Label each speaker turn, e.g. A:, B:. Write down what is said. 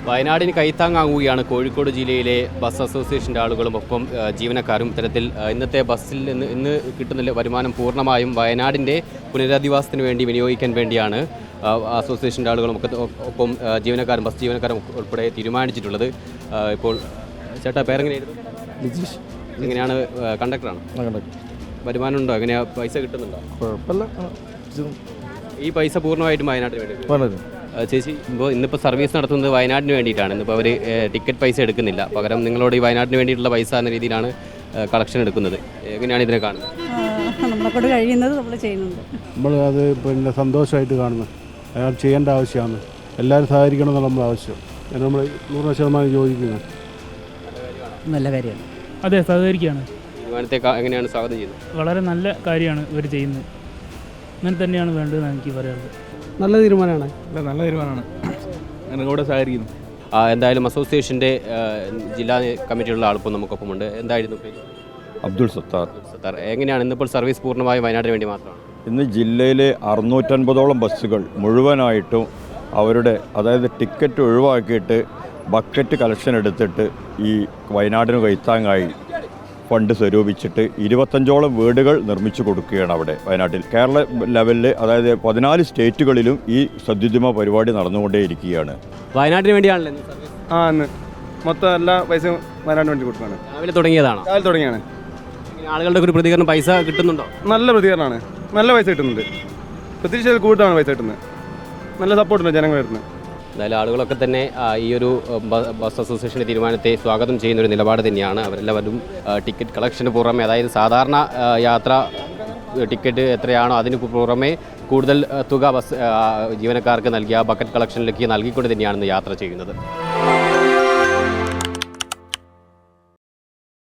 A: വയനാടിന് കൈത്താങ്ങാകുകയാണ് കോഴിക്കോട് ജില്ലയിലെ ബസ് അസോസിയേഷൻ്റെ ആളുകളും ഒപ്പം ജീവനക്കാരും. ഇത്തരത്തിൽ ഇന്നത്തെ ബസ്സിൽ ഇന്ന് കിട്ടുന്ന വരുമാനം പൂർണ്ണമായും വയനാടിൻ്റെ പുനരധിവാസത്തിന് വേണ്ടി വിനിയോഗിക്കാൻ വേണ്ടിയാണ് അസോസിയേഷൻ്റെ ആളുകളും ഒപ്പം ജീവനക്കാരും ബസ് ജീവനക്കാരും ഉൾപ്പെടെ തീരുമാനിച്ചിട്ടുള്ളത്. ഇപ്പോൾ ചേട്ടാ പേരെങ്ങനെയായിരുന്നു?
B: ലിജീഷ്.
A: എങ്ങനെയാണ്? കണ്ടക്ടറാണ്. വരുമാനം ഉണ്ടോ? എങ്ങനെയാണ്? പൈസ കിട്ടുന്നുണ്ടോ?
B: കുഴപ്പമില്ല.
A: ഈ പൈസ പൂർണ്ണമായിട്ടും വയനാട്ടിന് വേണ്ടി. ചേച്ചി, ഇന്നിപ്പോൾ സർവീസ് നടത്തുന്നത് വയനാടിന് വേണ്ടിയിട്ടാണ്. ഇന്നിപ്പോൾ അവർ ടിക്കറ്റ് പൈസ എടുക്കുന്നില്ല, പകരം നിങ്ങളോട് ഈ വയനാടിന് വേണ്ടിയിട്ടുള്ള പൈസ എന്ന രീതിയിലാണ് കളക്ഷൻ എടുക്കുന്നത്. എങ്ങനെയാണ് ഇതിനെ കാണുന്നത്?
C: നമ്മളെക്കൊണ്ട് കഴിയുന്നത് നമ്മൾ ചെയ്യുന്നുണ്ട്.
D: നമ്മൾ അത് പിന്നെ സന്തോഷമായിട്ട് കാണുന്നത്. അയാൾ ചെയ്യേണ്ട ആവശ്യമാണ്. എല്ലാവരും സഹകരിക്കണമെന്നുള്ള നമ്മുടെ ആവശ്യം. നമ്മൾ 100% യോജിക്കുന്നത്.
C: നല്ല കാര്യമാണ്.
E: അതെ, സഹകരിക്കുകയാണ്.
A: തീരുമാനത്തെ എങ്ങനെയാണ് സ്വാഗതം ചെയ്യുന്നത്?
E: വളരെ നല്ല കാര്യമാണ് ഇവർ ചെയ്യുന്നത്. അങ്ങനെ തന്നെയാണ് വേണ്ടതെന്ന് എനിക്ക് പറയാനുള്ളത്.
B: നല്ല തീരുമാനമാണ്.
F: നല്ല തീരുമാനമാണ്. ഞാൻ കൂടെ സഹകരിക്കുന്നു.
A: എന്തായാലും അസോസിയേഷൻ്റെ ജില്ലാ കമ്മിറ്റിയുള്ള ആളിപ്പോൾ നമുക്കൊപ്പമുണ്ട്. എന്തായിരുന്നു പേര്?
G: അബ്ദുൾ സത്താർ.
A: എങ്ങനെയാണ് ഇന്നിപ്പോൾ സർവീസ് പൂർണ്ണമായും വയനാടിന് വേണ്ടി മാത്രമാണ്?
G: ഇന്ന് ജില്ലയിലെ 650ഓളം ബസ്സുകൾ മുഴുവനായിട്ടും അവരുടെ അതായത് ടിക്കറ്റ് ഒഴിവാക്കിയിട്ട് ബക്കറ്റ് കളക്ഷൻ എടുത്തിട്ട് ഈ വയനാടിന് കൈത്താങ്ങായി ഫണ്ട് സ്വരൂപിച്ചിട്ട് 25ഓളം വീടുകൾ നിർമ്മിച്ചു കൊടുക്കുകയാണ് അവിടെ വയനാട്ടിൽ. കേരള ലെവലിൽ അതായത് 14 സ്റ്റേറ്റുകളിലും ഈ സദ്യുതിമ പരിപാടി നടന്നുകൊണ്ടേയിരിക്കുകയാണ്.
A: വയനാട്ടിന് വേണ്ടിയാണല്ലോ
F: ഇന്ന് മൊത്തം എല്ലാ പൈസയും വയനാടിന് വേണ്ടി കൊടുക്കുകയാണ്.
A: രാവിലെ തുടങ്ങിയതാണോ?
F: രാവിലെ തുടങ്ങിയാണ്.
A: ആളുകളുടെ ഒരു പ്രതികരണം, പൈസ കിട്ടുന്നുണ്ടോ?
F: നല്ല പ്രതികരണമാണ്. നല്ല പൈസ കിട്ടുന്നുണ്ട്. പ്രതീക്ഷയിൽ കൂടുതലാണ് പൈസ കിട്ടുന്നത്. നല്ല സപ്പോർട്ടുണ്ട് ജനങ്ങളുടെ അടുത്ത്.
A: എന്തായാലും ആളുകളൊക്കെ തന്നെ ഈ ഒരു ബസ് അസോസിയേഷൻ്റെ തീരുമാനത്തെ സ്വാഗതം ചെയ്യുന്നൊരു നിലപാട് തന്നെയാണ്. അവരെല്ലാവരും ടിക്കറ്റ് കളക്ഷന് പുറമെ, അതായത് സാധാരണ യാത്ര ടിക്കറ്റ് എത്രയാണോ അതിന് പുറമെ കൂടുതൽ തുക ബസ് ജീവനക്കാർക്ക് നൽകിയ ബക്കറ്റ് കളക്ഷനിലേക്ക് നൽകിക്കൊണ്ട് തന്നെയാണ് യാത്ര ചെയ്യുന്നത്.